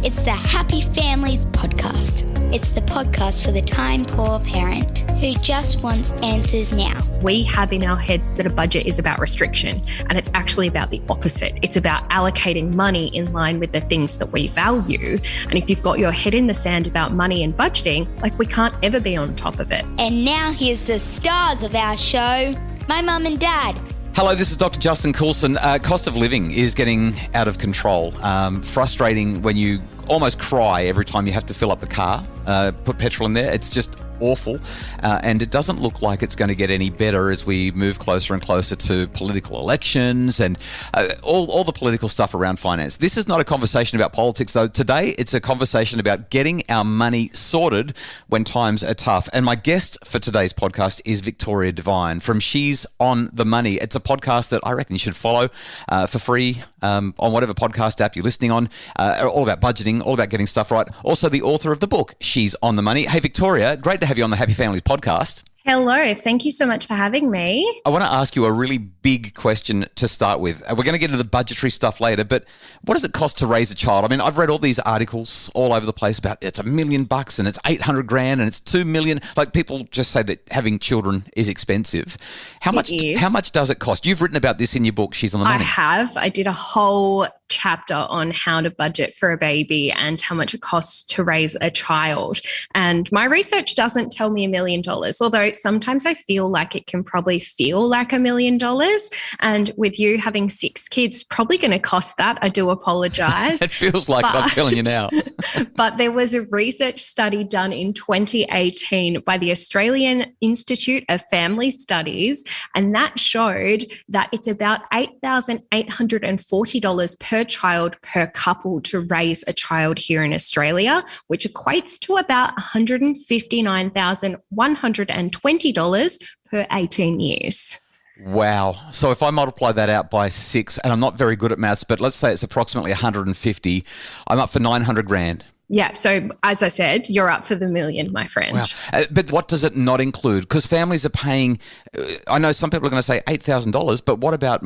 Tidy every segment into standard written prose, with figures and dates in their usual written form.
It's the Happy Families podcast. It's the podcast for the time-poor parent who just wants answers now. We have in our heads that a budget is about restriction, and it's actually about the opposite. It's about allocating money in line with the things that we value. And if you've got your head in the sand about money and budgeting, we can't ever be on top of it. And now here's the stars of our show, my mum and dad. Hello, this is Dr. Justin Coulson. Cost of living is getting out of control. Frustrating when you almost cry every time you have to fill up the car, put petrol in there. It's just awful. And it doesn't look like it's going to get any better as we move closer and closer to political elections and all the political stuff around finance. This is not a conversation about politics, though. Today, it's a conversation about getting our money sorted when times are tough. And my guest for today's podcast is Victoria Devine from She's on the Money. It's a podcast that I reckon you should follow for free on whatever podcast app you're listening on. All about budgeting, all about getting stuff right. Also, the author of the book, She's on the Money. Hey, Victoria, great to have you on the Happy Families podcast. Hello, thank you so much for having me. I want to ask you a really big question to start with. We're going to get into the budgetary stuff later, but what does it cost to raise a child? I mean, I've read all these articles all over the place about it's $1 million and it's 800 grand and it's 2 million. People just say that having children is expensive. How much does it cost? You've written about this in your book, She's on the Money. I have. I did a whole chapter on how to budget for a baby and how much it costs to raise a child. And my research doesn't tell me $1 million, although sometimes I feel like it can probably feel like $1 million. And with you having 6 kids, probably going to cost that. I do apologize. It feels like it, I'm telling you now. But there was a research study done in 2018 by the Australian Institute of Family Studies, and that showed that it's about $8,840 per child per couple to raise a child here in Australia, which equates to about $159,120 per 18 years. Wow. So if I multiply that out by 6, and I'm not very good at maths, but let's say it's approximately 150, I'm up for 900 grand. Yeah. So as I said, you're up for the $1 million, my friend. Wow. But what does it not include? Because families are paying, I know some people are going to say $8,000, but what about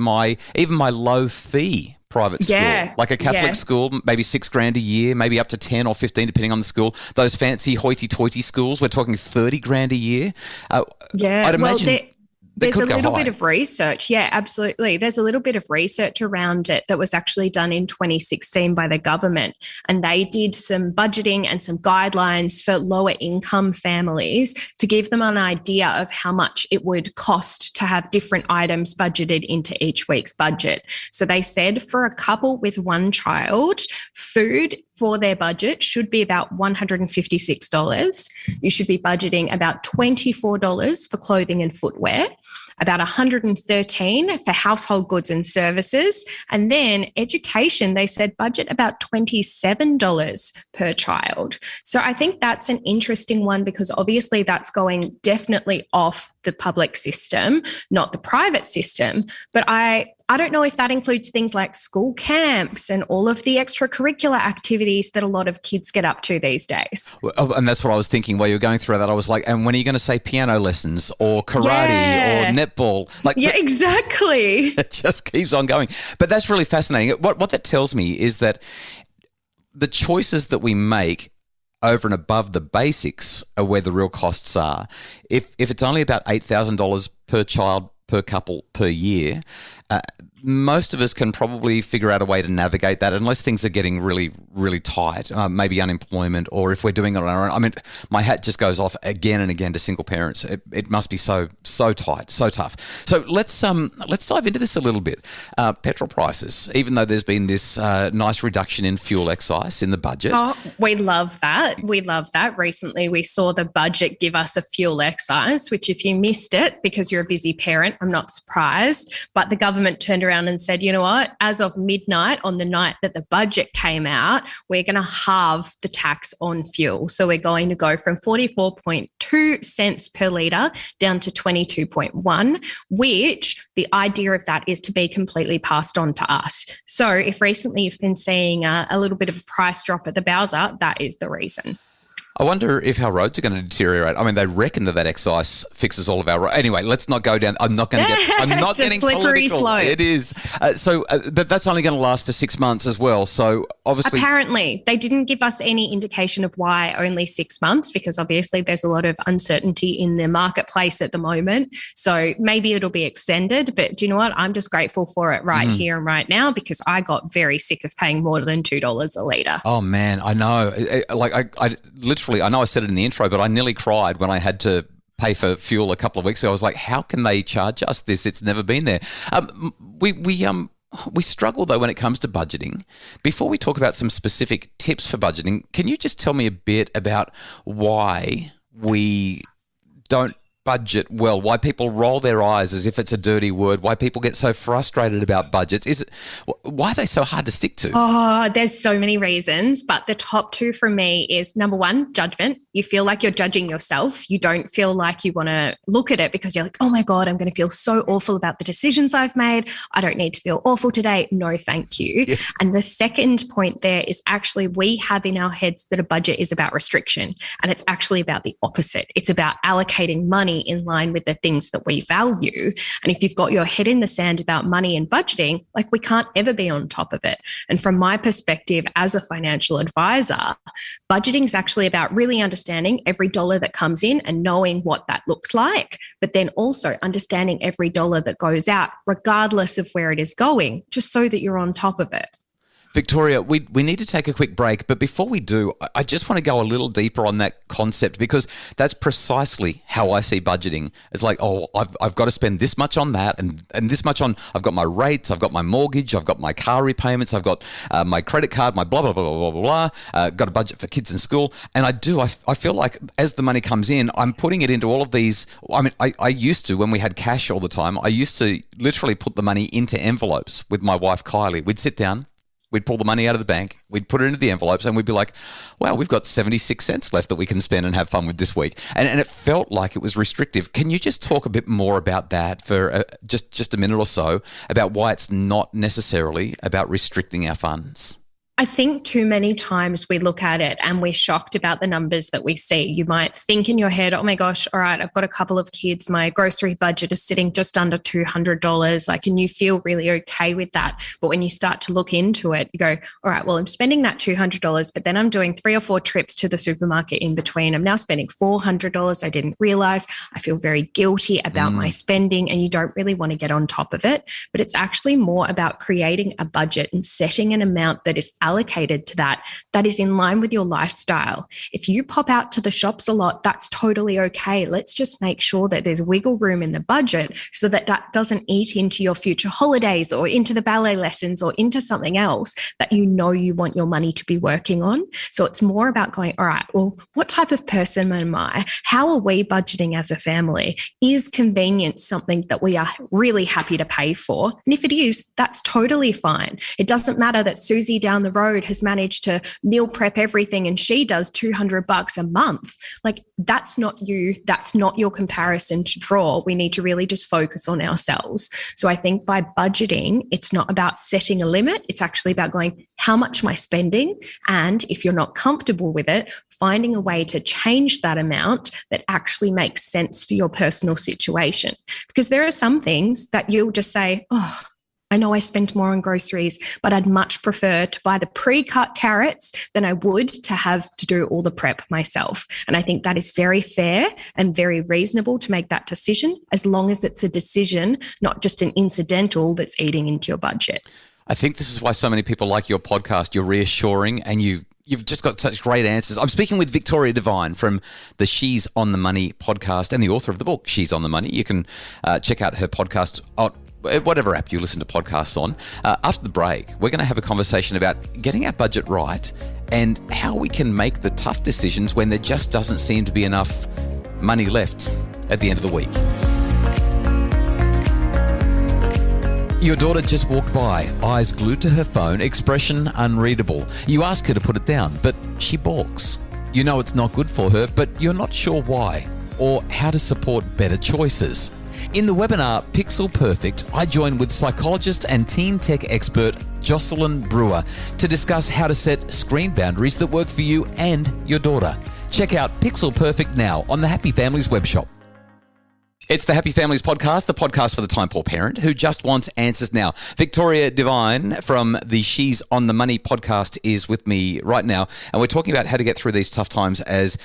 even my low fee private school, like a Catholic school, maybe $6 grand a year, maybe up to 10 or 15, depending on the school. Those fancy hoity-toity schools, we're talking 30 grand a year. I'd imagine there's a little bit of research. Yeah, absolutely. There's a little bit of research around it that was actually done in 2016 by the government. And they did some budgeting and some guidelines for lower income families to give them an idea of how much it would cost to have different items budgeted into each week's budget. So they said for a couple with one child, food for their budget should be about $156. You should be budgeting about $24 for clothing and footwear, about $113 for household goods and services. And then education, they said budget about $27 per child. So I think that's an interesting one because obviously that's going definitely off the public system, not the private system. But I don't know if that includes things like school camps and all of the extracurricular activities that a lot of kids get up to these days. And that's what I was thinking while you were going through that. I was like, and when are you going to say piano lessons or karate or netball? Yeah, exactly. It just keeps on going. But that's really fascinating. What that tells me is that the choices that we make over and above the basics are where the real costs are. If it's only about $8,000 per child, per couple, per year, most of us can probably figure out a way to navigate that unless things are getting really, really tight, maybe unemployment, or if we're doing it on our own. I mean, my hat just goes off again and again to single parents. It must be so tight, so tough. So let's dive into this a little bit. Petrol prices, even though there's been this nice reduction in fuel excise in the budget. Oh, we love that. We love that. Recently, we saw the budget give us a fuel excise, which if you missed it because you're a busy parent, I'm not surprised. But the government turned around and said, you know what, as of midnight on the night that the budget came out, we're going to halve the tax on fuel. So we're going to go from 44.2 cents per litre down to 22.1, which the idea of that is to be completely passed on to us. So if recently you've been seeing a little bit of a price drop at the Bowser, that is the reason. I wonder if our roads are going to deteriorate. I mean, they reckon that exercise fixes all of our roads. Anyway, let's not go down. I'm not It's getting a slippery political. slope. It is. But that's only going to last for 6 months as well. So obviously, apparently, they didn't give us any indication of why only 6 months, because obviously there's a lot of uncertainty in the marketplace at the moment. So maybe it'll be extended. But do you know what? I'm just grateful for it right here and right now, because I got very sick of paying more than $2 a litre. Oh man, I know. I literally, I know I said it in the intro, but I nearly cried when I had to pay for fuel a couple of weeks ago. I was like, how can they charge us this? It's never been there. We struggle though when it comes to budgeting. Before we talk about some specific tips for budgeting, can you just tell me a bit about why we don't budget well, why people roll their eyes as if it's a dirty word, why people get so frustrated about budgets? Why are they so hard to stick to? Oh, there's so many reasons, but the top two for me is, number one, judgment. You feel like you're judging yourself. You don't feel like you want to look at it because you're like, oh my God, I'm going to feel so awful about the decisions I've made. I don't need to feel awful today. No, thank you. Yeah. And the second point there is actually we have in our heads that a budget is about restriction, and it's actually about the opposite. It's about allocating money in line with the things that we value. And if you've got your head in the sand about money and budgeting, like, we can't ever be on top of it. And from my perspective as a financial advisor, budgeting is actually about really understanding every dollar that comes in and knowing what that looks like, but then also understanding every dollar that goes out, regardless of where it is going, just so that you're on top of it. Victoria, we need to take a quick break, but before we do, I just want to go a little deeper on that concept, because that's precisely how I see budgeting. It's like, oh, I've got to spend this much on that and this much on, I've got my rates, I've got my mortgage, I've got my car repayments, I've got my credit card, my blah, blah, blah, blah, blah, blah, got a budget for kids in school. And I feel like as the money comes in, I'm putting it into all of these. I mean, I used to, when we had cash all the time, I used to literally put the money into envelopes with my wife, Kylie. We'd sit down, we'd pull the money out of the bank, we'd put it into the envelopes, and we'd be like, wow, we've got 76 cents left that we can spend and have fun with this week. And it felt like it was restrictive. Can you just talk a bit more about that for just a minute or so, about why it's not necessarily about restricting our funds? I think too many times we look at it and we're shocked about the numbers that we see. You might think in your head, oh my gosh, all right, I've got a couple of kids. My grocery budget is sitting just under $200. Like, and you feel really okay with that. But when you start to look into it, you go, all right, well, I'm spending that $200, but then I'm doing 3 or 4 trips to the supermarket in between. I'm now spending $400. I didn't realize. I feel very guilty about my spending, and you don't really want to get on top of it. But it's actually more about creating a budget and setting an amount that is allocated to that is in line with your lifestyle. If you pop out to the shops a lot, that's totally okay. Let's just make sure that there's wiggle room in the budget so that that doesn't eat into your future holidays or into the ballet lessons or into something else that you know you want your money to be working on. So it's more about going, all right, well, what type of person am I? How are we budgeting as a family? Is convenience something that we are really happy to pay for? And if it is, that's totally fine. It doesn't matter that Susie down the road has managed to meal prep everything and she does $200 a month. Like, that's not you. That's not your comparison to draw. We need to really just focus on ourselves. So I think by budgeting, it's not about setting a limit. It's actually about going, how much am I spending? And if you're not comfortable with it, finding a way to change that amount that actually makes sense for your personal situation. Because there are some things that you'll just say, oh, I know I spent more on groceries, but I'd much prefer to buy the pre-cut carrots than I would to have to do all the prep myself. And I think that is very fair and very reasonable to make that decision, as long as it's a decision, not just an incidental that's eating into your budget. I think this is why so many people like your podcast. You're reassuring, and you've just got such great answers. I'm speaking with Victoria Devine from the She's on the Money podcast and the author of the book, She's on the Money. You can check out her podcast on whatever app you listen to podcasts on. After the break, we're going to have a conversation about getting our budget right and how we can make the tough decisions when there just doesn't seem to be enough money left at the end of the week. Your daughter just walked by, eyes glued to her phone, expression unreadable. You ask her to put it down, but she balks. You know it's not good for her, but you're not sure why or how to support better choices. In the webinar Pixel Perfect, I join with psychologist and teen tech expert Jocelyn Brewer, to discuss how to set screen boundaries that work for you and your daughter. Check out Pixel Perfect now on the Happy Families webshop. It's the Happy Families podcast, the podcast for the time poor parent who just wants answers now. Victoria Devine from the She's on the Money podcast is with me right now, and we're talking about how to get through these tough times as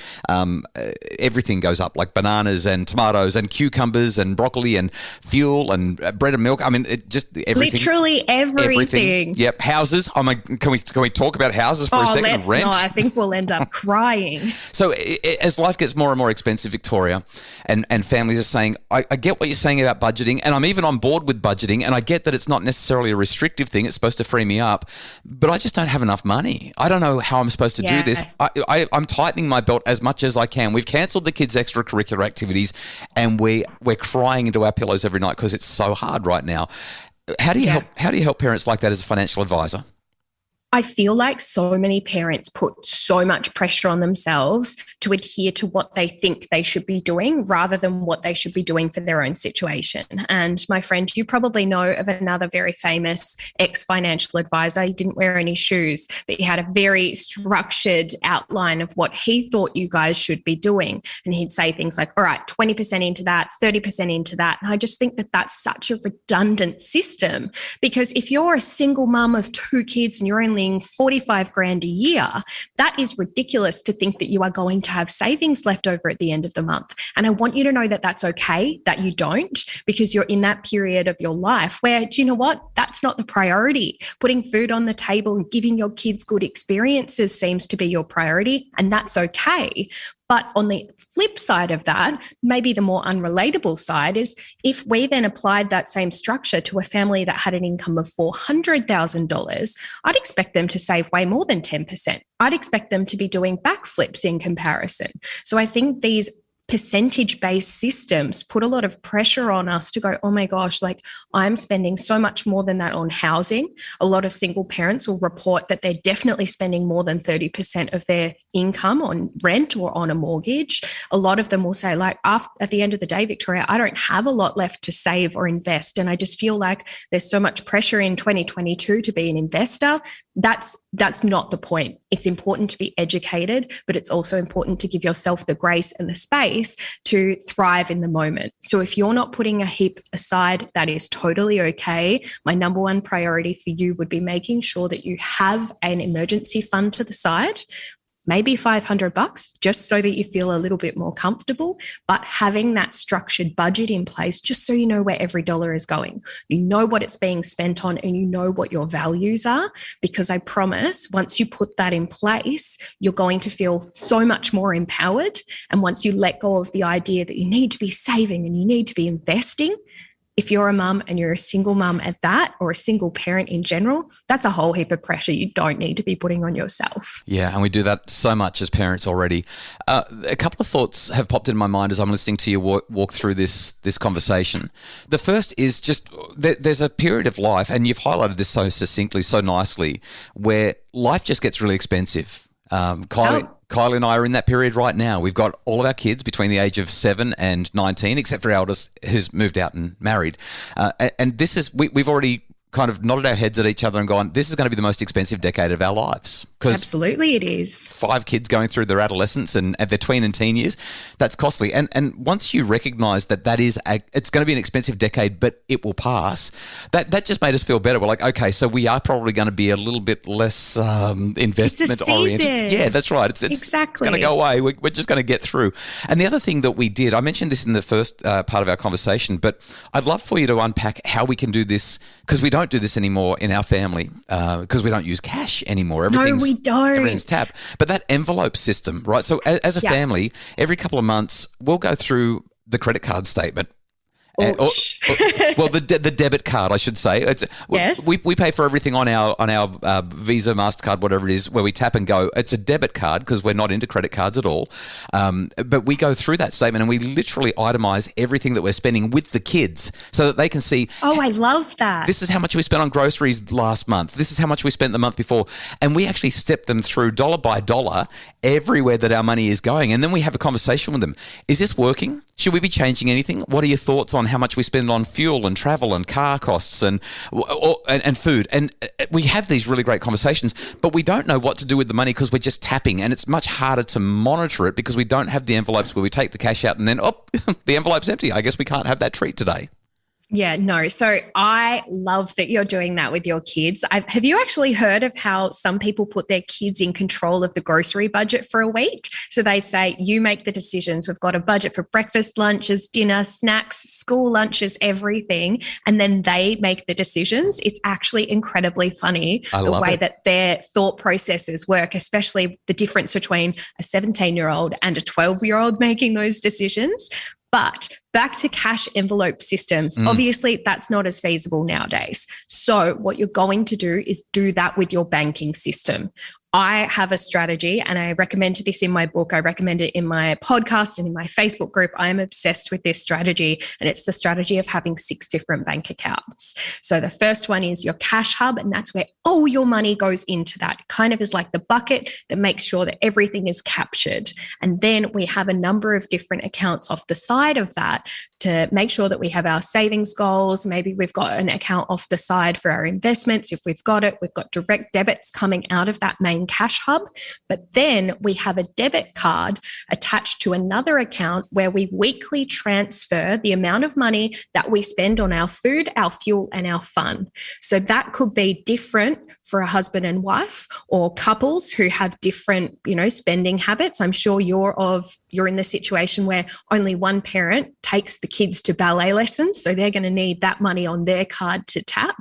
everything goes up, like bananas and tomatoes and cucumbers and broccoli and fuel and bread and milk. I mean, just everything. Literally everything. Yep. Houses. I mean, can we talk about houses for a second? Let's Rent? not. I think we'll end up crying. So as life gets more and more expensive, Victoria, and families are saying, I get what you're saying about budgeting, and I'm even on board with budgeting, and I get that it's not necessarily a restrictive thing. It's supposed to free me up, but I just don't have enough money. I don't know how I'm supposed to do this. I'm tightening my belt as much as I can. We've cancelled the kids' extracurricular activities, and we're crying into our pillows every night because it's so hard right now. How do you help parents like that as a financial advisor? I feel like so many parents put so much pressure on themselves to adhere to what they think they should be doing rather than what they should be doing for their own situation. And my friend, you probably know of another very famous ex-financial advisor. He didn't wear any shoes, but he had a very structured outline of what he thought you guys should be doing. And he'd say things like, all right, 20% into that, 30% into that. And I just think that that's such a redundant system, because if you're a single mum of 2 kids and you're only 45 grand a year, that is ridiculous to think that you are going to have savings left over at the end of the month. And I want you to know that that's okay, that you don't, because you're in that period of your life where, do you know what? That's not the priority. Putting food on the table and giving your kids good experiences seems to be your priority, and that's okay. But on the flip side of that, maybe the more unrelatable side is if we then applied that same structure to a family that had an income of $400,000, I'd expect them to save way more than 10%. I'd expect them to be doing backflips in comparison. So I think these percentage-based systems put a lot of pressure on us to go, oh my gosh, like I'm spending so much more than that on housing. A lot of single parents will report that they're definitely spending more than 30% of their income on rent or on a mortgage. A lot of them will say, like, at the end of the day, Victoria, I don't have a lot left to save or invest. And I just feel like there's so much pressure in 2022 to be an investor. That's not the point. It's important to be educated, but it's also important to give yourself the grace and the space to thrive in the moment. So if you're not putting a heap aside, that is totally okay. My number one priority for you would be making sure that you have an emergency fund to the side, maybe $500, just so that you feel a little bit more comfortable, but having that structured budget in place just so you know where every dollar is going. You know what it's being spent on and you know what your values are, because I promise once you put that in place, you're going to feel so much more empowered. And once you let go of the idea that you need to be saving and you need to be investing, if you're a mum and you're a single mum at that, or a single parent in general, that's a whole heap of pressure you don't need to be putting on yourself. Yeah, and we do that so much as parents already. A couple of thoughts have popped in my mind as I'm listening to you walk through this conversation. The first is just there's a period of life, and you've highlighted this so succinctly, so nicely, where life just gets really expensive. Kylie and I are in that period right now. We've got all of our kids between the age of 7 and 19, except for our eldest who's moved out and married. And this is, we've already kind of nodded our heads at each other and gone, this is going to be the most expensive decade of our lives. Absolutely it is. 5 kids going through their adolescence and their tween and teen years, that's costly. And once you recognise that is it's going to be an expensive decade, but it will pass, that just made us feel better. We're like, okay, so we are probably going to be a little bit less investment oriented. Yeah, that's right. It's going to go away. We're just going to get through. And the other thing that we did, I mentioned this in the first part of our conversation, but I'd love for you to unpack how we can do this, because we don't do this anymore in our family, because we don't use cash anymore. We don't. Everything's tap. But that envelope system, right? So as a family, every couple of months, we'll go through the credit card statement. Well, the debit card, I should say. Yes. We pay for everything on our Visa, MasterCard, whatever it is, where we tap and go. It's a debit card because we're not into credit cards at all. But we go through that statement and we literally itemize everything that we're spending with the kids so that they can see. Oh, I love that. This is how much we spent on groceries last month. This is how much we spent the month before. And we actually step them through dollar by dollar everywhere that our money is going. And then we have a conversation with them. Is this working? Should we be changing anything? What are your thoughts on on how much we spend on fuel and travel and car costs and food. And we have these really great conversations, but we don't know what to do with the money because we're just tapping, and it's much harder to monitor it because we don't have the envelopes where we take the cash out and then, the envelope's empty. I guess we can't have that treat today. Yeah, no. So I love that you're doing that with your kids. Have you actually heard of how some people put their kids in control of the grocery budget for a week? So they say, you make the decisions. We've got a budget for breakfast, lunches, dinner, snacks, school lunches, everything. And then they make the decisions. It's actually incredibly funny the way that their thought processes work, especially the difference between a 17-year-old and a 12-year-old making those decisions. But back to cash envelope systems, obviously that's not as feasible nowadays. So what you're going to do is do that with your banking system. I have a strategy, and I recommend this in my book. I recommend it in my podcast and in my Facebook group. I am obsessed with this strategy, and it's the strategy of having 6 different bank accounts. So the first one is your cash hub, and that's where all your money goes into that. It kind of is like the bucket that makes sure that everything is captured. And then we have a number of different accounts off the side of that to make sure that we have our savings goals. Maybe we've got an account off the side for our investments. If we've got it, we've got direct debits coming out of that main cash hub. But then we have a debit card attached to another account where we weekly transfer the amount of money that we spend on our food, our fuel, and our fun. So that could be different for a husband and wife or couples who have different, spending habits. I'm sure you're in the situation where only one parent takes the kids to ballet lessons. So they're going to need that money on their card to tap.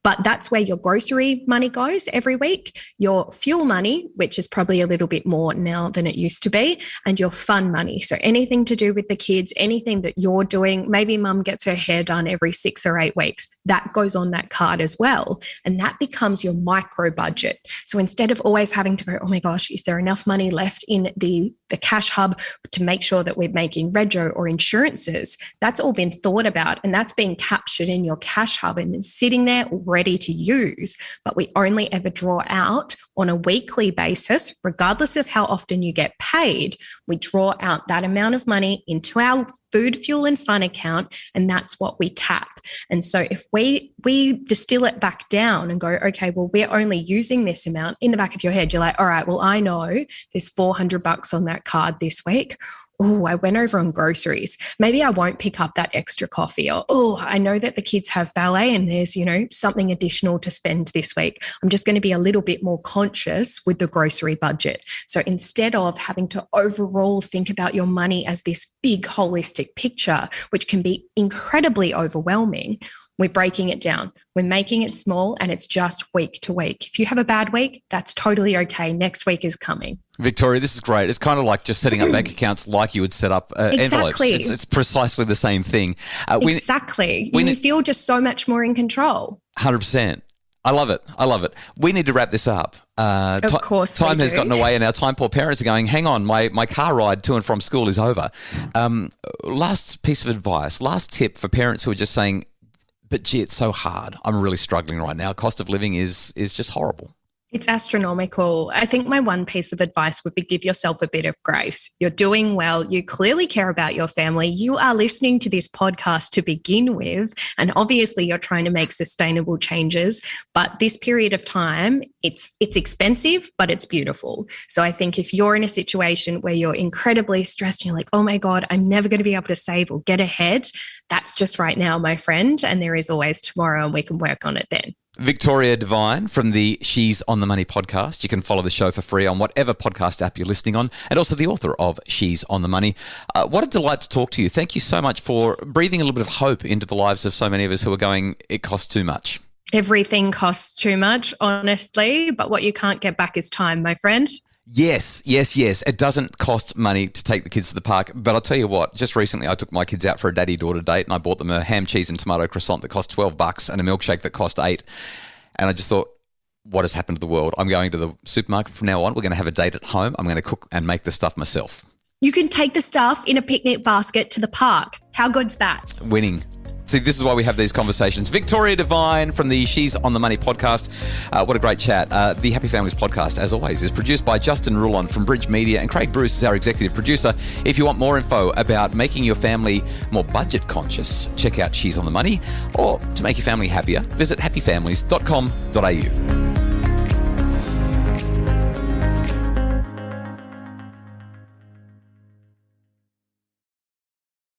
But that's where your grocery money goes every week, your fuel money, which is probably a little bit more now than it used to be, and your fun money. So anything to do with the kids, anything that you're doing, maybe mum gets her hair done every 6 or 8 weeks, that goes on that card as well. And that becomes your micro budget. So instead of always having to go, oh my gosh, is there enough money left in the cash hub to make sure that we're making rego or insurances? That's all been thought about, and that's being captured in your cash hub and then sitting there ready to use. But we only ever draw out on a weekly basis, regardless of how often you get paid. We draw out that amount of money into our food, fuel, and fun account, and that's what we tap. And so if we distill it back down and go, okay, well, we're only using this amount, in the back of your head, you're like, all right, well, I know there's $400 on that card this week. Oh, I went over on groceries. Maybe I won't pick up that extra coffee. Or, I know that the kids have ballet and there's, something additional to spend this week. I'm just going to be a little bit more conscious with the grocery budget. So instead of having to overall think about your money as this big holistic picture, which can be incredibly overwhelming, we're breaking it down. We're making it small, and it's just week to week. If you have a bad week, that's totally okay. Next week is coming. Victoria, this is great. It's kind of like just setting up bank accounts like you would set up envelopes. It's precisely the same thing. Exactly. You feel just so much more in control. 100%. I love it. We need to wrap this up. Of course, time has gotten away, and our time poor parents are going, hang on, my car ride to and from school is over. Last piece of advice, last tip for parents who are just saying, but gee, it's so hard. I'm really struggling right now. Cost of living is just horrible. It's astronomical. I think my one piece of advice would be give yourself a bit of grace. You're doing well. You clearly care about your family. You are listening to this podcast to begin with. And obviously you're trying to make sustainable changes. But this period of time, it's expensive, but it's beautiful. So I think if you're in a situation where you're incredibly stressed and you're like, oh my God, I'm never going to be able to save or get ahead, that's just right now, my friend. And there is always tomorrow, and we can work on it then. Victoria Devine from the She's on the Money podcast. You can follow the show for free on whatever podcast app you're listening on, and also the author of She's on the Money. What a delight to talk to you. Thank you so much for breathing a little bit of hope into the lives of so many of us who are going, it costs too much. Everything costs too much, honestly, but what you can't get back is time, my friend. Yes. It doesn't cost money to take the kids to the park. But I'll tell you what, just recently I took my kids out for a daddy-daughter date, and I bought them a ham, cheese and tomato croissant that cost $12 and a milkshake that cost $8. And I just thought, what has happened to the world? I'm going to the supermarket from now on. We're going to have a date at home. I'm going to cook and make the stuff myself. You can take the stuff in a picnic basket to the park. How good's that? Winning. See, this is why we have these conversations. Victoria Devine from the She's on the Money podcast. What a great chat. The Happy Families podcast, as always, is produced by Justin Rulon from Bridge Media, and Craig Bruce is our executive producer. If you want more info about making your family more budget conscious, check out She's on the Money, or to make your family happier, visit happyfamilies.com.au.